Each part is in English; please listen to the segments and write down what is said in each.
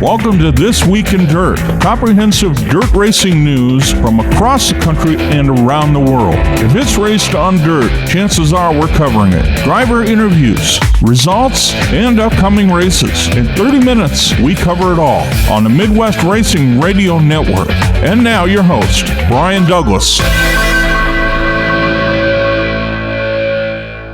Welcome to This Week in Dirt, comprehensive dirt racing news from across the country and around the world. If it's raced on dirt, chances are we're covering it. Driver interviews, results, and upcoming races. In 30 minutes, we cover it all on the Midwest Racing Radio Network. And now your host, Brian Douglas.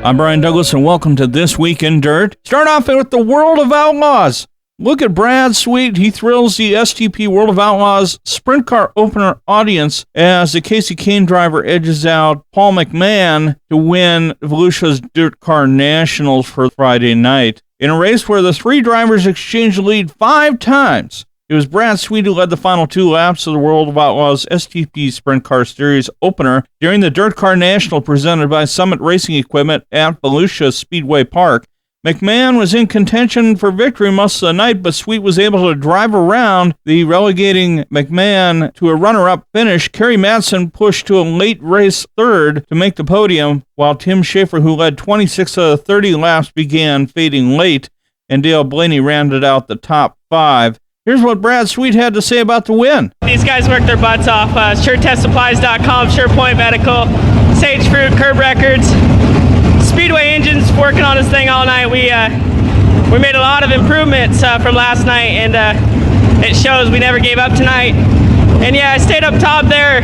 I'm Brian Douglas, and welcome to This Week in Dirt. Start off with the World of Outlaws. Look at Brad Sweet. He thrills the STP World of Outlaws Sprint Car Opener audience as the Casey Kane driver edges out Paul McMahon to win Volusia's Dirt Car Nationals for Friday night. In a race where the three drivers exchanged the lead 5 times, it was Brad Sweet who led the final 2 laps of the World of Outlaws STP Sprint Car Series opener during the Dirt Car National presented by Summit Racing Equipment at Volusia Speedway Park. McMahon was in contention for victory most of the night, but Sweet was able to drive around the relegating McMahon to a runner-up finish. Kerry Madsen pushed to a late race third to make the podium, while Tim Schaefer, who led 26 of the 30 laps, began fading late, and Dale Blaney rounded out the top 5. Here's what Brad Sweet had to say about the win. These guys work their butts off. SureTestSupplies.com, SurePoint Medical, Sage Fruit, Curb Records. Speedway Engines working on this thing all night. We made a lot of improvements from last night, and it shows. We never gave up tonight. And yeah, I stayed up top there.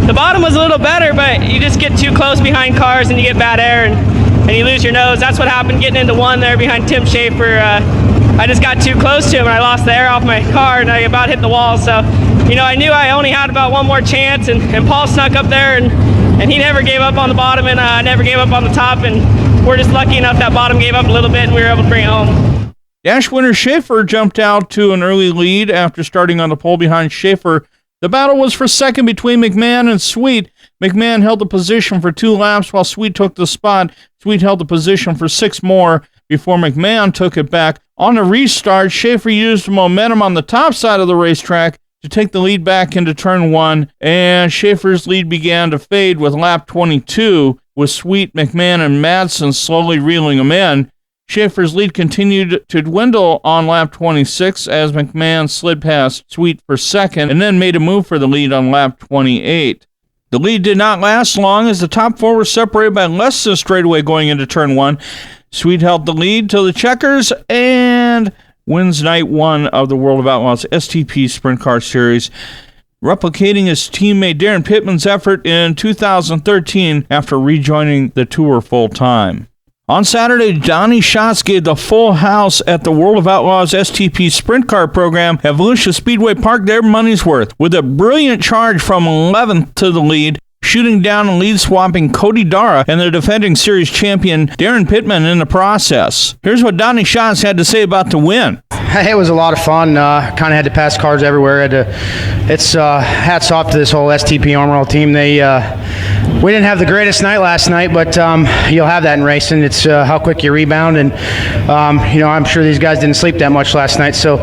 The bottom was a little better, but you just get too close behind cars and you get bad air and you lose your nose. That's what happened getting into 1 there behind Tim Schaefer. I just got too close to him and I lost the air off my car and I about hit the wall. So, I knew I only had about 1 more chance, and Paul snuck up there and he never gave up on the bottom, and I never gave up on the top, and we're just lucky enough that bottom gave up a little bit and we were able to bring it home. Dash winner Schaefer jumped out to an early lead after starting on the pole behind Schaefer. The battle was for second between McMahon and Sweet. McMahon held the position for 2 laps while Sweet took the spot. Sweet held the position for 6 more before McMahon took it back. On the restart, Schaefer used momentum on the top side of the racetrack to take the lead back into turn 1, and Schaefer's lead began to fade with lap 22, with Sweet, McMahon, and Madsen slowly reeling him in. Schaefer's lead continued to dwindle on lap 26 as McMahon slid past Sweet for second and then made a move for the lead on lap 28. The lead did not last long as the top 4 were separated by less than a straightaway going into turn 1. Sweet held the lead till the checkers and wins night 1 of the World of Outlaws STP Sprint Car Series, replicating his teammate Darren Pittman's effort in 2013 after rejoining the tour full-time. On Saturday, Donnie Schatz gave the full house at the World of Outlaws STP Sprint Car program at Volusia Speedway Park their money's worth, with a brilliant charge from 11th to the lead, shooting down and lead-swapping Cody Dara and the defending series champion Darren Pittman in the process. Here's what Donnie Schatz had to say about the win. It was a lot of fun. Kind of had to pass cars everywhere. It's hats off to this whole STP Armor All team. We didn't have the greatest night last night, but you'll have that in racing. It's how quick you rebound, and I'm sure these guys didn't sleep that much last night. So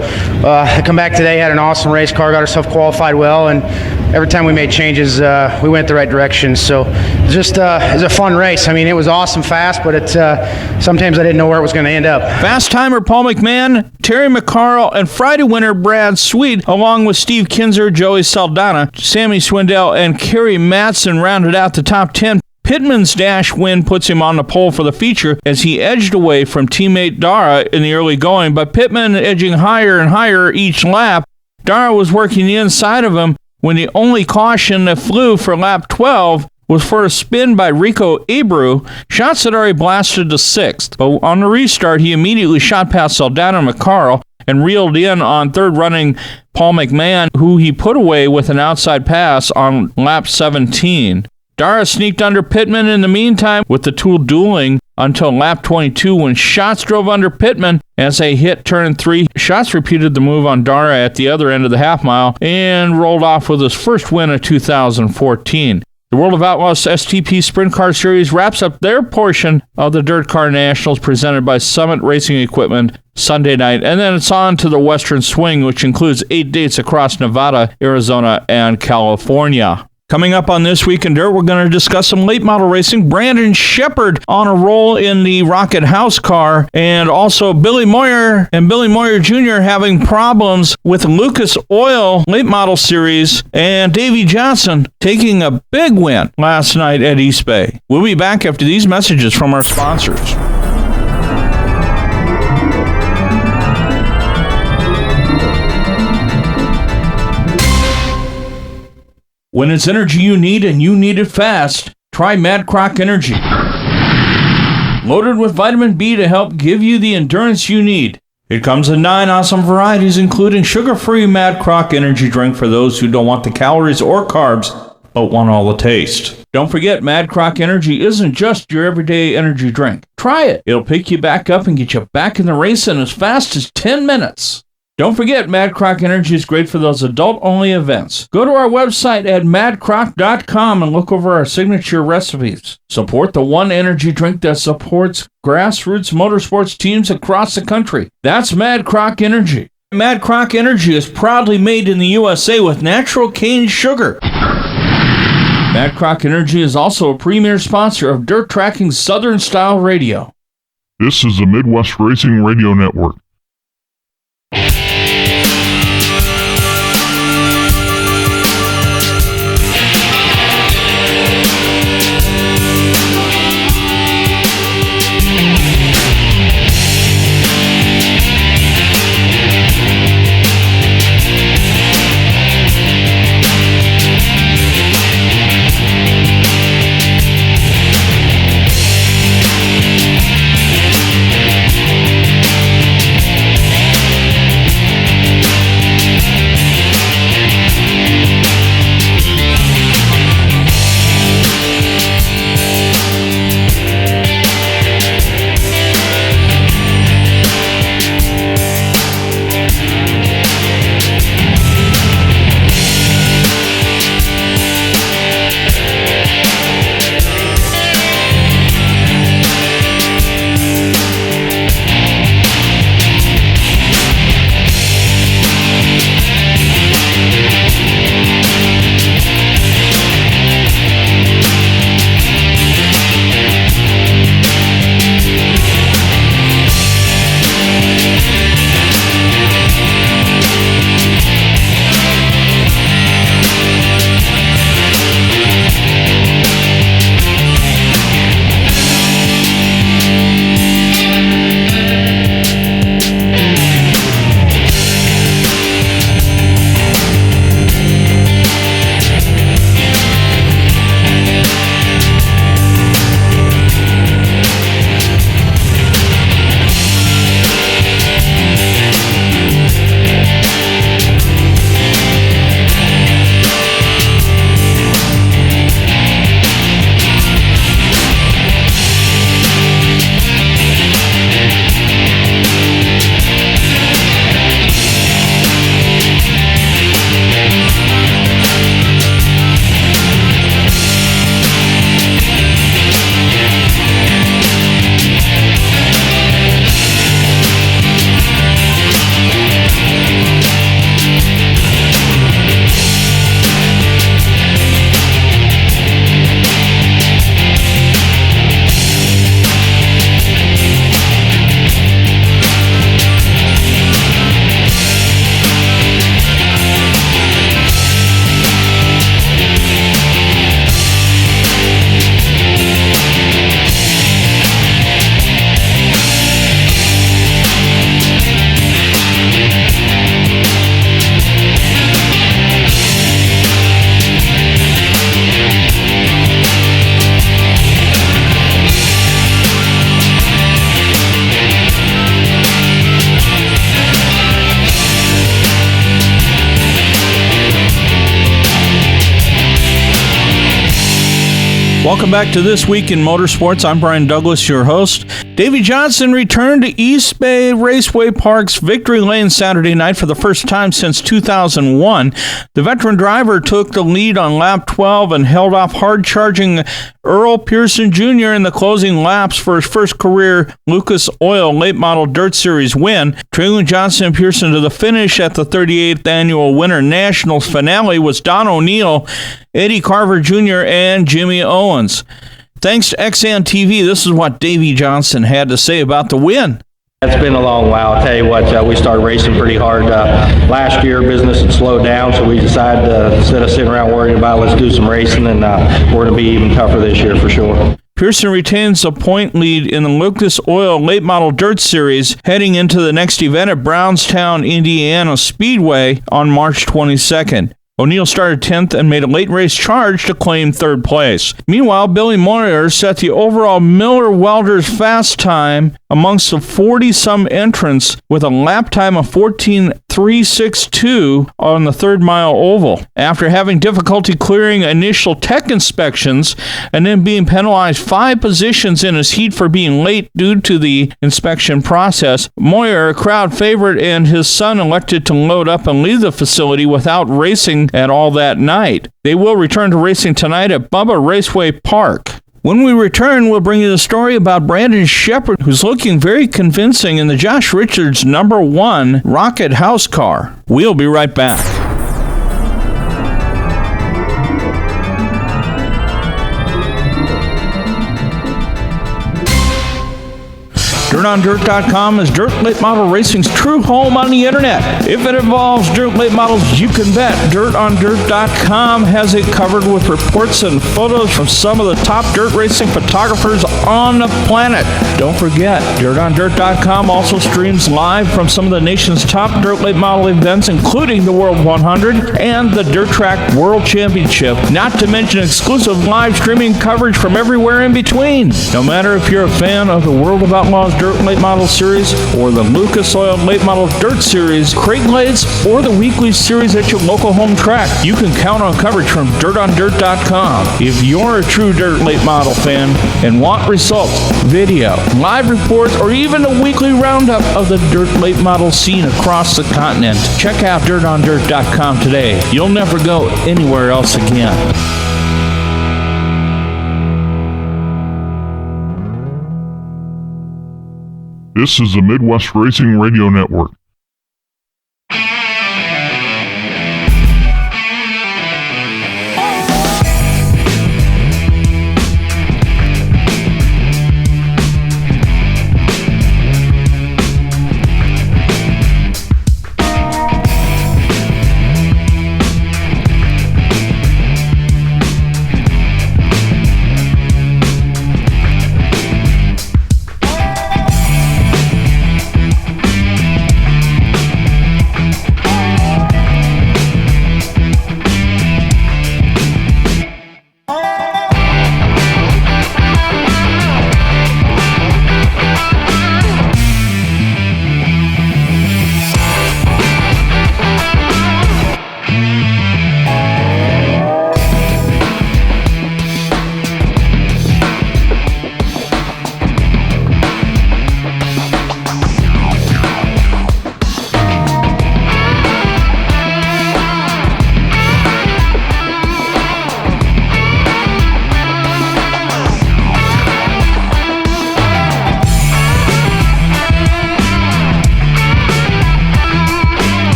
I come back today, had an awesome race car, got ourselves qualified well, and every time we made changes, we went the right direction. So just it was a fun race. I mean, it was awesome fast, but sometimes I didn't know where it was going to end up. Fast timer Paul McMahon, Terry McCarl, and Friday winner Brad Sweet, along with Steve Kinzer, Joey Saldana, Sammy Swindell, and Kerry Madsen rounded out the top 10. Pittman's dash win puts him on the pole for the feature as he edged away from teammate Dara in the early going, but Pittman edging higher and higher each lap. Dara was working the inside of him when the only caution that flew for lap 12 was for a spin by Rico Abreu. Schatz had already blasted to 6th, but on the restart he immediately shot past Saldana and McCarl and reeled in on third running Paul McMahon, who he put away with an outside pass on lap 17. Dara sneaked under Pittman in the meantime, with the two dueling until lap 22 when Schatz drove under Pittman as they hit turn 3. Schatz repeated the move on Dara at the other end of the half mile and rolled off with his first win of 2014. The World of Outlaws STP Sprint Car Series wraps up their portion of the Dirt Car Nationals presented by Summit Racing Equipment Sunday night, and then it's on to the Western Swing, which includes 8 dates across Nevada, Arizona, and California. Coming up on This Week in Dirt, we're going to discuss some late model racing. Brandon Sheppard on a roll in the Rocket House car, and also Billy Moyer and Billy Moyer Jr. having problems with Lucas Oil late model series, and Davey Johnson taking a big win last night at East Bay. We'll be back after these messages from our sponsors. When it's energy you need and you need it fast, try Mad Croc Energy. Loaded with vitamin B to help give you the endurance you need. It comes in 9 awesome varieties, including sugar-free Mad Croc Energy drink for those who don't want the calories or carbs, but want all the taste. Don't forget, Mad Croc Energy isn't just your everyday energy drink. Try it. It'll pick you back up and get you back in the race in as fast as 10 minutes. Don't forget, Mad Croc Energy is great for those adult-only events. Go to our website at madcroc.com and look over our signature recipes. Support the one energy drink that supports grassroots motorsports teams across the country. That's Mad Croc Energy. Mad Croc Energy is proudly made in the USA with natural cane sugar. Mad Croc Energy is also a premier sponsor of Dirt Tracking's Southern Style Radio. This is the Midwest Racing Radio Network. Welcome back to This Week in Motorsports. I'm Brian Douglas, your host. Davey Johnson returned to East Bay Raceway Park's Victory Lane Saturday night for the first time since 2001. The veteran driver took the lead on lap 12 and held off hard-charging Earl Pearson Jr. in the closing laps for his first career Lucas Oil Late Model Dirt Series win. Trailing Johnson and Pearson to the finish at the 38th Annual Winter Nationals finale was Don O'Neill Eddie Carver Jr., and Jimmy Owens. Thanks to XN TV, this is what Davey Johnson had to say about the win. It's been a long while. I'll tell you what, we started racing pretty hard. Last year, business had slowed down, so we decided instead of sitting around worrying about it, let's do some racing, and we're going to be even tougher this year for sure. Pearson retains a point lead in the Lucas Oil Late Model Dirt Series heading into the next event at Brownstown, Indiana Speedway on March 22nd. O'Neill started 10th and made a late race charge to claim third place. Meanwhile, Billy Moyer set the overall Miller Welders fast time amongst the 40-some entrants with a lap time of 14.362 on the third mile oval. After having difficulty clearing initial tech inspections and then being penalized 5 positions in his heat for being late due to the inspection process, Moyer, a crowd favorite, and his son elected to load up and leave the facility without racing at all that night. They will return to racing tonight at Bubba Raceway Park. When we return, we'll bring you the story about Brandon Sheppard, who's looking very convincing in the Josh Richards #1 Rocket House car. We'll be right back. DirtOnDirt.com is Dirt Late Model Racing's true home on the internet. If it involves dirt late models, you can bet DirtOnDirt.com has it covered with reports and photos from some of the top dirt racing photographers on the planet. Don't forget, DirtOnDirt.com also streams live from some of the nation's top dirt late model events, including the World 100 and the Dirt Track World Championship, not to mention exclusive live streaming coverage from everywhere in between. No matter if you're a fan of the World of Outlaws Dirt Late Model Series or the Lucas Oil Late Model Dirt Series, Crate Blades, or the weekly series at your local home track, you can count on coverage from DirtOnDirt.com. If you're a true Dirt Late Model fan and want results, video, live reports, or even a weekly roundup of the Dirt Late Model scene across the continent, check out DirtOnDirt.com today. You'll never go anywhere else again. This is the Midwest Racing Radio Network.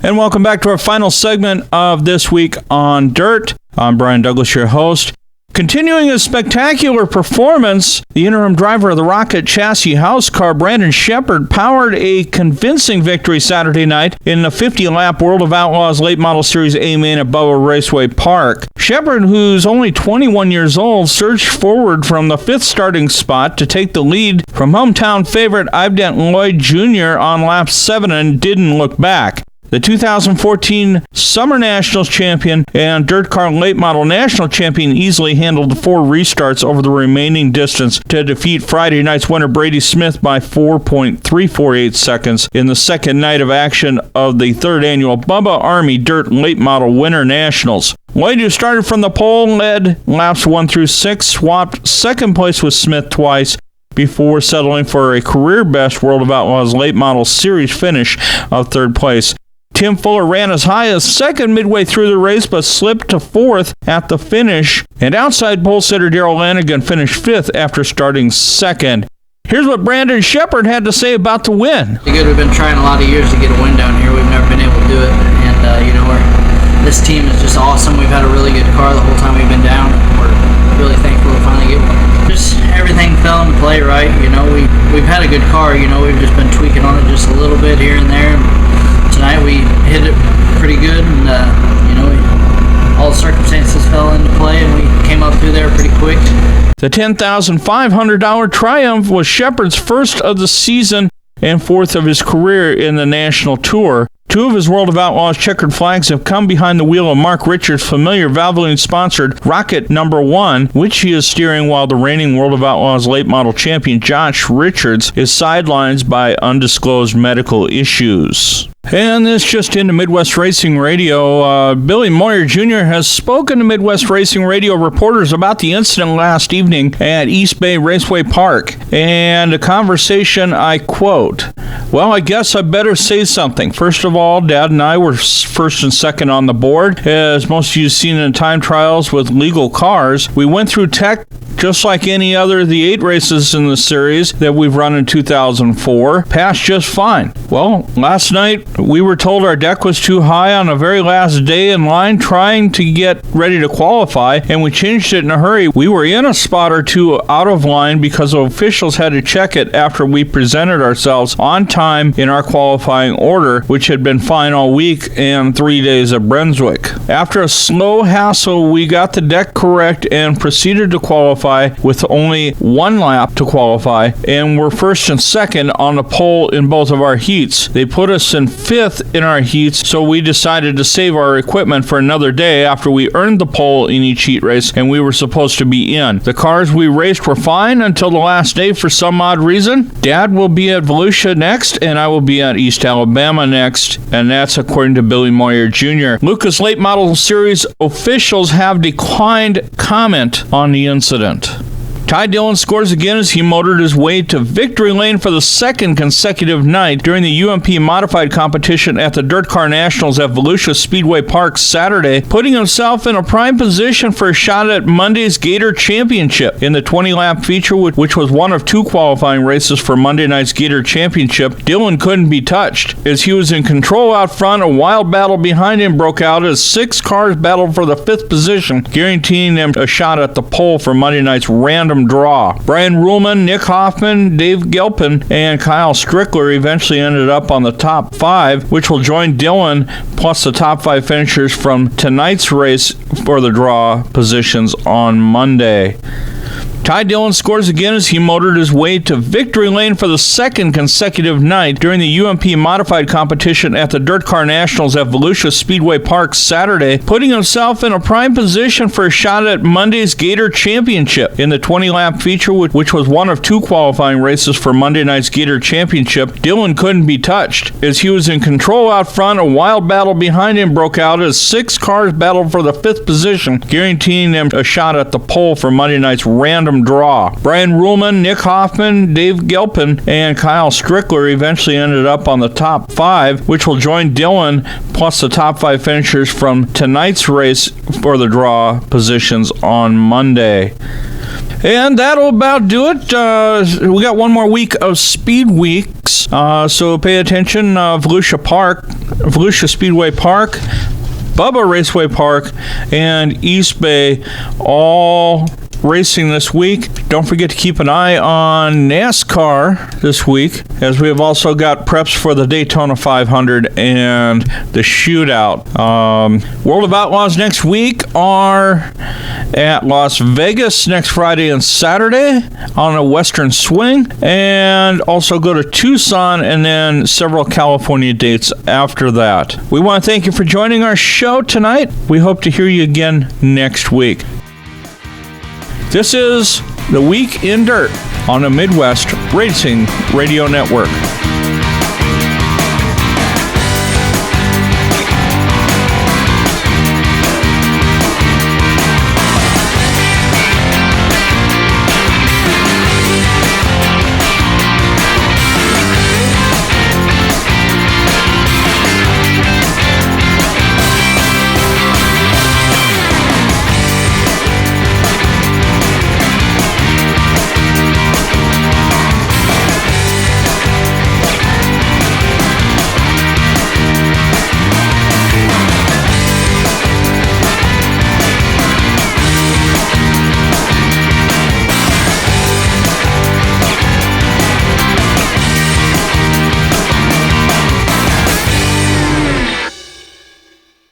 And welcome back to our final segment of This Week on Dirt. I'm Brian Douglas, your host. Continuing a spectacular performance, the interim driver of the Rocket Chassis House car, Brandon Sheppard, powered a convincing victory Saturday night in the 50-lap World of Outlaws Late Model Series A main at Bella Raceway Park. Sheppard, who's only 21 years old, surged forward from the 5th starting spot to take the lead from hometown favorite Ive Dent Lloyd Jr. on lap 7 and didn't look back. The 2014 Summer Nationals champion and Dirt Car Late Model National champion easily handled the 4 restarts over the remaining distance to defeat Friday night's winner Brady Smith by 4.348 seconds in the second night of action of the 3rd annual Bubba Army Dirt Late Model Winter Nationals. Lloyd, who started from the pole, led laps 1 through 6, swapped second place with Smith twice, before settling for a career-best World of Outlaws Late Model Series finish of 3rd place. Tim Fuller ran as high as 2nd midway through the race, but slipped to 4th at the finish, and outside pole sitter Darrell Lanigan finished 5th after starting 2nd. Here's what Brandon Sheppard had to say about the win. Good. We've been trying a lot of years to get a win down here. We've never been able to do it, and this team is just awesome. We've had a really good car the whole time we've been down, and we're really thankful to finally get one. Just everything fell into play right. We've had a good car. We've just been tweaking on it just a little bit here and there. Tonight we hit it pretty good, and all the circumstances fell into play, and we came up through there pretty quick. The $10,500 Triumph was Sheppard's first of the season and 4th of his career in the national tour. 2 of his World of Outlaws checkered flags have come behind the wheel of Mark Richards' familiar Valvoline-sponsored Rocket No. 1, which he is steering while the reigning World of Outlaws late model champion Josh Richards is sidelined by undisclosed medical issues. And this just into Midwest Racing Radio. Billy Moyer Jr. has spoken to Midwest Racing Radio reporters about the incident last evening at East Bay Raceway Park. And a conversation, I quote, "Well, I guess I better say something. First of all, Dad and I were 1st and 2nd on the board. As most of you have seen in time trials with legal cars, we went through tech just like any other of the 8 races in the series that we've run in 2004. Passed just fine. Well, last night we were told our deck was too high on the very last day in line trying to get ready to qualify, and we changed it in a hurry. We were in a spot or 2 out of line because officials had to check it after we presented ourselves on time in our qualifying order, which had been fine all week and 3 days at Brunswick. After a slow hassle, we got the deck correct and proceeded to qualify with only 1 lap to qualify, and we're 1st and 2nd on the pole in both of our heats. They put us in 5th in our heats, so we decided to save our equipment for another day after we earned the pole in each heat race and we were supposed to be in. The cars we raced were fine until the last day for some odd reason. Dad will be at Volusia next, and I will be at East Alabama next, and that's according to Billy Moyer Jr. Lucas Late Model Series officials have declined comment on the incident. Ty Dillon scores again as he motored his way to victory lane for the 2nd consecutive night during the UMP modified competition at the Dirt Car Nationals at Volusia Speedway Park Saturday, putting himself in a prime position for a shot at Monday's Gator Championship. In the 20-lap feature, which was one of 2 qualifying races for Monday night's Gator Championship, Dillon couldn't be touched. As he was in control out front, a wild battle behind him broke out as 6 cars battled for the 5th position, guaranteeing them a shot at the pole for Monday night's random draw. Brian Ruhlman, Nick Hoffman, Dave Gilpin, and Kyle Strickler eventually ended up on the top 5, which will join Dillon plus the top 5 finishers from tonight's race for the draw positions on Monday. Ty Dillon scores again as he motored his way to victory lane for the 2nd consecutive night during the UMP modified competition at the Dirt Car Nationals at Volusia Speedway Park Saturday, putting himself in a prime position for a shot at Monday's Gator Championship. In the 20-lap feature, which was one of 2 qualifying races for Monday night's Gator Championship, Dillon couldn't be touched. As he was in control out front, a wild battle behind him broke out as 6 cars battled for the 5th position, guaranteeing them a shot at the pole for Monday night's random draw. Brian Ruhlman, Nick Hoffman, Dave Gilpin, and Kyle Strickler eventually ended up on the top 5, which will join Dillon plus the top 5 finishers from tonight's race for the draw positions on Monday. And that'll about do it. We got one more week of Speed Weeks, so pay attention. Volusia Speedway Park, Bubba Raceway Park, and East Bay all racing this week. Don't forget to keep an eye on NASCAR this week, as we have also got preps for the Daytona 500 and the Shootout. World of Outlaws next week are at Las Vegas next Friday and Saturday on a Western Swing, and also go to Tucson and then several California dates after that. We want to thank you for joining our show tonight. We hope to hear you again next week. This is The Week in Dirt on the Midwest Racing Radio Network.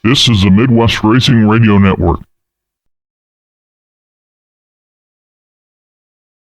This is the Midwest Racing Radio Network.